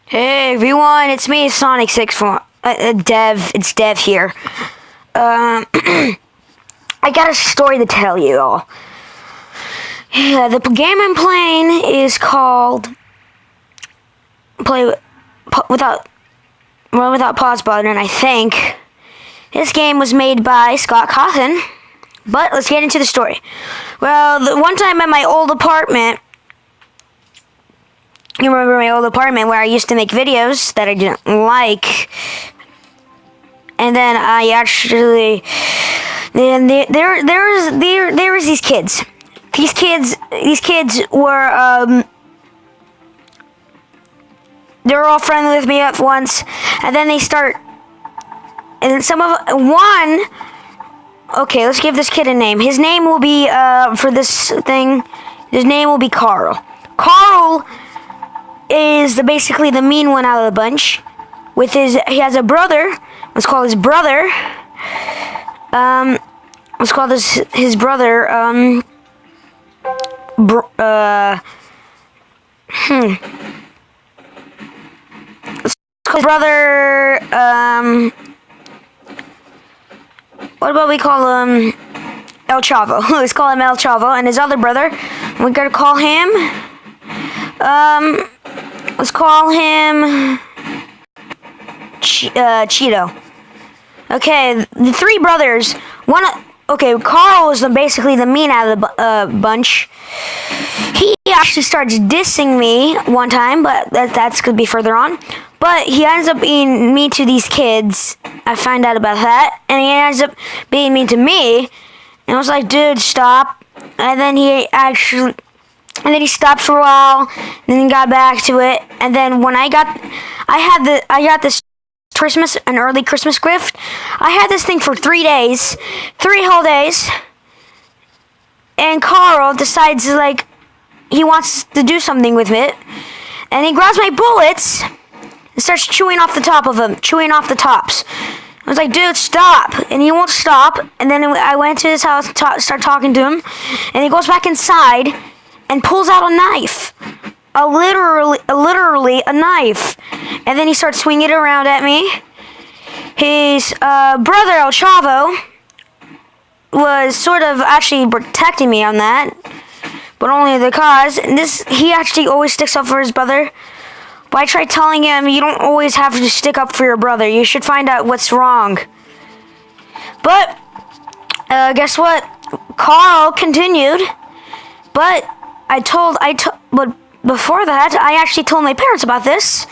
Hey everyone, it's me, Sonic64. It's Dev here. I got a story to tell you all. Yeah, the game I'm playing is called Without Pause Button, I think. This game was made by Scott Cawthon, but let's get into the story. Well, the one time at my old apartment, you remember my old apartment where I used to make videos that I didn't like, and then I actually, there was these kids. These kids were they were all friendly with me at once, and then they start, and then okay, let's give this kid a name. His name will be for this thing. His name will be Carl. Carl is basically the mean one out of the bunch. He has a brother. Let's call his brother. Let's call his brother. Let's call his brother. What about we call him El Chavo? Let's call him El Chavo, and his other brother. We're gonna call him. Let's call him Cheeto. Okay, the three brothers. Carl was basically the mean out of the bunch. He actually starts dissing me one time, but that's gonna be further on. But he ends up being mean to these kids. I find out about that, and he ends up being mean to me. And I was like, dude, stop. And then he stopped for a while, and then got back to it. And then when I got this Christmas, an early Christmas gift. I had this thing for 3 days, 3 whole days. And Carl decides he wants to do something with it, and he grabs my bullets and starts chewing off the top of them, chewing off the tops. I was like, dude, stop. And he won't stop. And then I went to his house and started talking to him, and he goes back inside and pulls out a knife, literally a knife, and then he starts swinging it around at me. His brother El Chavo was sort of actually protecting me on that, but only the cause. And he actually always sticks up for his brother. But I tried telling him, you don't always have to stick up for your brother. You should find out what's wrong. But guess what? Carl continued, but but before that, I actually told my parents about this.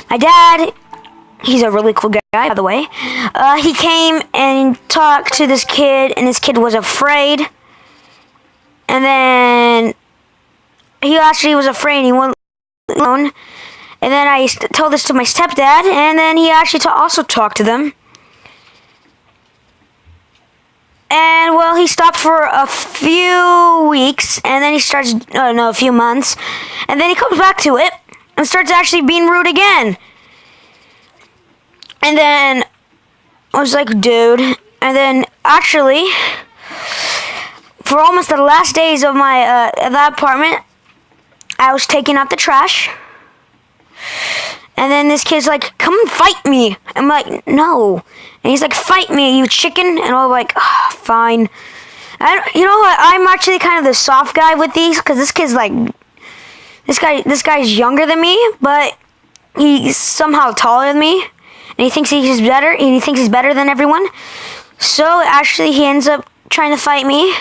My dad, he's a really cool guy, by the way. He came and talked to this kid, and this kid was afraid. And then he actually was afraid, and he went alone. And then I told this to my stepdad, and then he actually also talked to them. And, well, he stopped for a few weeks, and then he starts, a few months, and then he comes back to it, and starts actually being rude again. And then I was like, dude, and then actually, for almost the last days of my, that apartment, I was taking out the trash, and then this kid's like, come and fight me. I'm like, no. And he's like, fight me, you chicken. And I'm like, fine. You know what? I'm actually kind of the soft guy with these, because this kid's like, this guy's younger than me, but he's somehow taller than me, and he thinks he's better. And he thinks he's better than everyone. So actually, he ends up trying to fight me,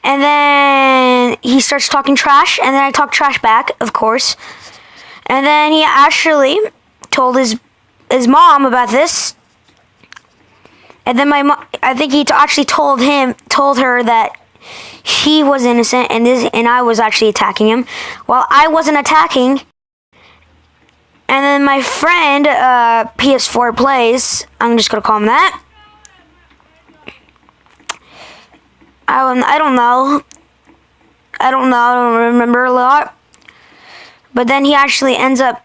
and then he starts talking trash, and then I talk trash back, of course. And then he actually told his mom about this. And then I think he actually told her that he was innocent, and I was actually attacking him, while I wasn't attacking. And then my friend, PS4 Plays, I'm just gonna call him that. I don't know. I don't remember a lot. But then he actually ends up.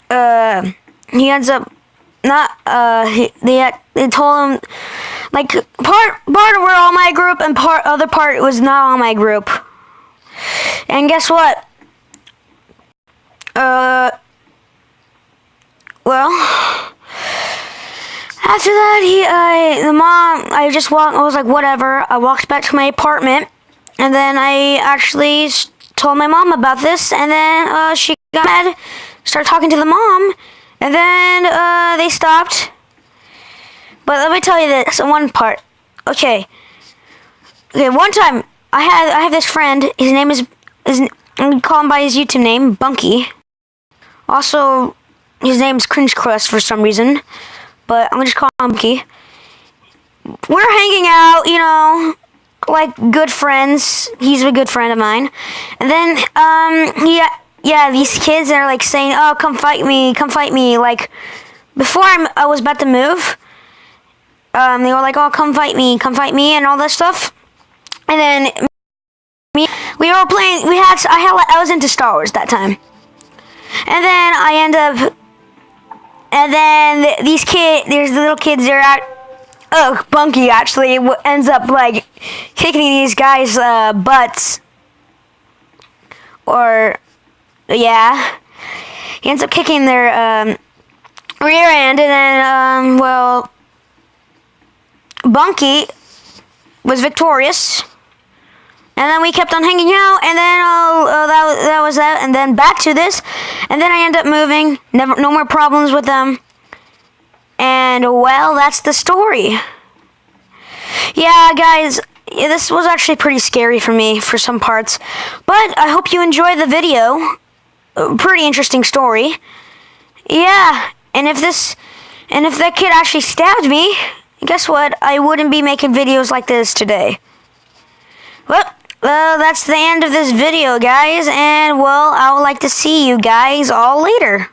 They told him, part were all my group, and other part was not all my group. And guess what? well, after that, I was like, whatever. I walked back to my apartment, and then I actually told my mom about this, and then she got mad, started talking to the mom, and then they stopped. But let me tell you this, one part. Okay, one time, I have this friend, his name is I'm gonna call him by his YouTube name, Bunky. Also, his name's Cringe Crust for some reason, but I'm gonna just call him Bunky. We're hanging out, you know, like good friends. He's a good friend of mine. And then, these kids are like saying, "Oh, come fight me." Like, before I was about to move, they were like, "Oh, come fight me," and all that stuff. And then we were playing. I was into Star Wars that time. And then there's the little kids. They're at. Oh, Bunky actually ends up like kicking these guys' butts. Or, yeah, he ends up kicking their rear end, and then Bunky was victorious. And then we kept on hanging out, and then that was that, and then back to this, and then I ended up moving. No more problems with them. And well, that's the story. Yeah, guys, this was actually pretty scary for me for some parts, but I hope you enjoyed the video. Pretty interesting story. Yeah, and if that kid actually stabbed me, guess what? I wouldn't be making videos like this today. Well, that's the end of this video, guys, and well, I would like to see you guys all later.